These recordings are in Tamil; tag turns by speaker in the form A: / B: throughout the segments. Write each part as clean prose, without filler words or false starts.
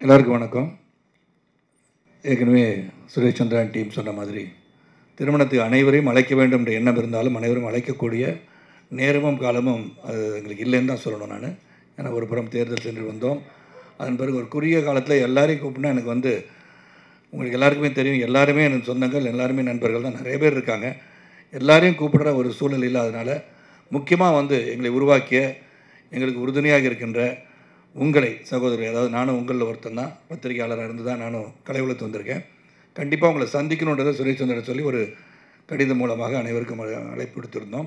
A: எல்லாருக்கும் வணக்கம். ஏற்கனவே சுரேஷ் சந்திரன் டீம் சொன்ன மாதிரி திருமணத்துக்கு அனைவரையும் அழைக்க வேண்டும் என்ற எண்ணம் இருந்தாலும் அனைவரும் அழைக்கக்கூடிய நேரமும் காலமும் அது எங்களுக்கு இல்லைன்னு தான் சொல்லணும். நான் ஏன்னா ஒரு புறம் தேர்தல் சென்று வந்தோம். அதன் பிறகு ஒரு குறுகிய காலத்தில் எல்லாரையும் கூப்பிட்னா எனக்கு உங்களுக்கு எல்லாருக்குமே தெரியும், எல்லாருமே எனக்கு சொந்தங்கள், எல்லாருமே நண்பர்கள் தான், நிறைய பேர் இருக்காங்க. எல்லாரையும் கூப்பிடுற ஒரு சூழல் இல்லாதனால முக்கியமாக எங்களை உருவாக்கிய, எங்களுக்கு உறுதுணையாக இருக்கின்ற உங்களை சகோதரர், அதாவது நானும் உங்களில் ஒருத்தன் தான், பத்திரிகையாளராக இருந்து தான் நானும் கலை உலகத்து வந்திருக்கேன். கண்டிப்பாக உங்களை சந்திக்கணுன்றதை சுரேஷ் சந்திரன் சொல்லி ஒரு கடிதம் மூலமாக அனைவருக்கும் அழைப்பு கொடுத்துருந்தோம்.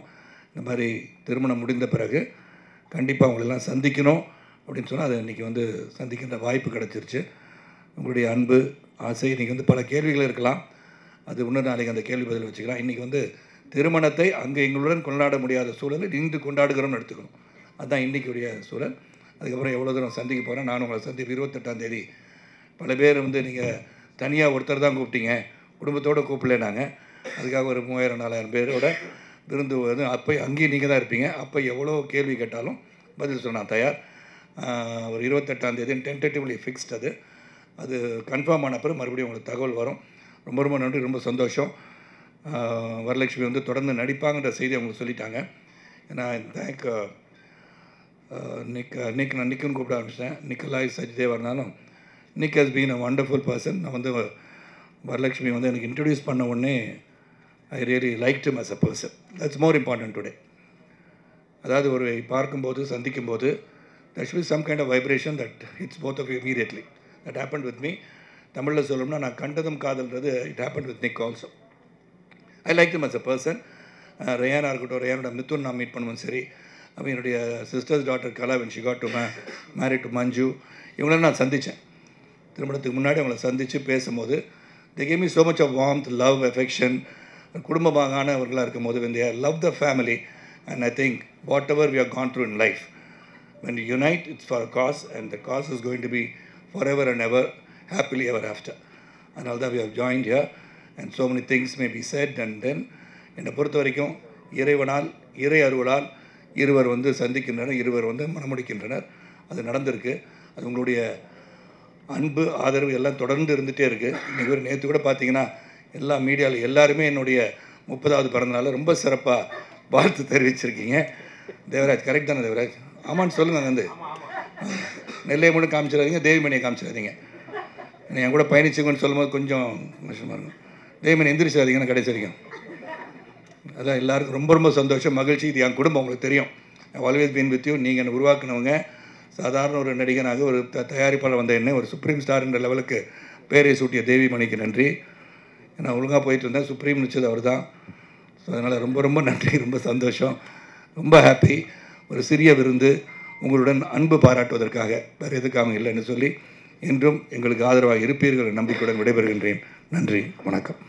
A: இந்த மாதிரி திருமணம் முடிந்த பிறகு கண்டிப்பாக உங்களெல்லாம் சந்திக்கணும் அப்படின்னு சொன்னால் அதை இன்றைக்கி சந்திக்கின்ற வாய்ப்பு கிடச்சிருச்சு. உங்களுடைய அன்பு ஆசை இன்றைக்கி பல கேள்விகள் இருக்கலாம், அது இன்னும் நாளைக்கு அந்த கேள்வி பதில் வச்சுக்கலாம். இன்றைக்கி திருமணத்தை அங்கே எங்களுடன் கொண்டாட முடியாத சூழலில் இன்று கொண்டாடுகிறோம்னு எடுத்துக்கணும். அதுதான் இன்றைக்குரிய சூழல். அதுக்கப்புறம் எவ்வளோ தூரம் சந்திக்க போகிறேன். நானும் உங்களை 28ஆம் தேதி பல பேர் நீங்கள் தனியாக ஒருத்தர் தான் கூப்பிட்டீங்க, குடும்பத்தோடு கூப்பிடல. நாங்கள் அதுக்காக ஒரு 3000-4000 பேரோட விருந்து அப்போ அங்கேயும் நீங்கள் தான் இருப்பீங்க. அப்போ எவ்வளோ கேள்வி கேட்டாலும் பதில் சொல்ல நான் தயார். ஒரு 28ஆம் தேதி டென்டேட்டிவ்லி ஃபிக்ஸ்ட். அது கன்ஃபார்ம் ஆன பிறகு மறுபடியும் உங்களுக்கு தகவல் வரும். ரொம்ப ரொம்ப நன்றி, ரொம்ப சந்தோஷம். வரலட்சுமி தொடர்ந்து நடிப்பாங்கன்ற செய்தி அவங்களுக்கு சொல்லிட்டாங்க. ஏன்னா தேங்க் நான் நிக்குன்னு கூப்பிட ஆரம்பிச்சிட்டேன். நிக்கலாய் சஜிதேவா இருந்தாலும் Nick has been a wonderful person. நான் வரலட்சுமி எனக்கு இன்ட்ரடியூஸ் பண்ண உடனே I really liked him as a person. That's more important today. அதாவது ஒரு பார்க்கும்போது சந்திக்கும்போது there should be some kind of vibration that hits both of you immediately. That happened with me. தமிழில் சொல்லணும்னா நான் கண்டதும் காதல்ன்றது it happened with Nick also. I liked him as a person. ரேயானாக இருக்கட்டும், ரேயானோட மித்துன் நான் மீட் பண்ணுவோம். சரி, அப்போ என்னுடைய sisters daughter Kala when she got to married to மஞ்சு, இவங்கள நான் சந்தித்தேன். திருமணத்துக்கு முன்னாடி அவங்கள சந்தித்து பேசும்போது they gave me so much of warmth, love, affection. குடும்பமானவர்களாக இருக்கும்போது when they love the family, and I think whatever we have gone through in life, when you unite, it's for a cause, and the cause is going to be forever and ever, happily ever after. And all that we have joined here, and so many things may be said. And then என்னை பொறுத்த வரைக்கும் இறைவனால், இறை அருளால் இருவர் சந்திக்கின்றனர், இருவர் மணமுடிக்கின்றனர். அது நடந்திருக்கு. அது உங்களுடைய அன்பு, ஆதரவு எல்லாம் தொடர்ந்து இருந்துகிட்டே இருக்குது. இன்றைக்கி நேற்று கூட பார்த்தீங்கன்னா எல்லா மீடியாவில் எல்லாருமே என்னுடைய 30வது பிறந்தநாள் ரொம்ப சிறப்பாக வாழ்த்து தெரிவிச்சிருக்கீங்க. தேவராஜ் கரெக்ட் தானே? தேவராஜ் ஆமான்னு சொல்லுங்கள். நெல்லையை மட்டும் காமிச்சிடாதீங்க, தேவிமணியை காமிச்சிடாதீங்க. என் கூட பயணிச்சுங்கன்னு சொல்லும்போது கொஞ்சம் கஷ்டமாக இருக்கும். தேவிமணி எந்திரிச்சிடாதீங்கன்னு கடைசி வரைக்கும். அதான் எல்லாருக்கும் ரொம்ப ரொம்ப சந்தோஷம், மகிழ்ச்சி. இது என் குடும்பம், உங்களுக்கு தெரியும். Always been with you. நீங்கள் என்னை உருவாக்குனவங்க. சாதாரண ஒரு நடிகனாக, ஒரு தயாரிப்பாளர் என்ன ஒரு சுப்ரீம் ஸ்டார் என்ற லெவலுக்கு பேரை சூட்டிய தேவிமணிக்கு நன்றி. நான் ஒழுங்காக போயிட்டு இருந்தேன், சுப்ரீம் நிச்சது அவர் தான். ஸோ அதனால் ரொம்ப ரொம்ப நன்றி, ரொம்ப சந்தோஷம், ரொம்ப ஹாப்பி. ஒரு சிறிய விருந்து உங்களுடன் அன்பு பாராட்டுவதற்காக, வேறு எதுக்காக இல்லைன்னு சொல்லி இன்றும் எங்களுக்கு ஆதரவாக இருப்பீர்கள் நம்பிக்கையுடன் விடைபெறுகின்றேன். நன்றி, வணக்கம்.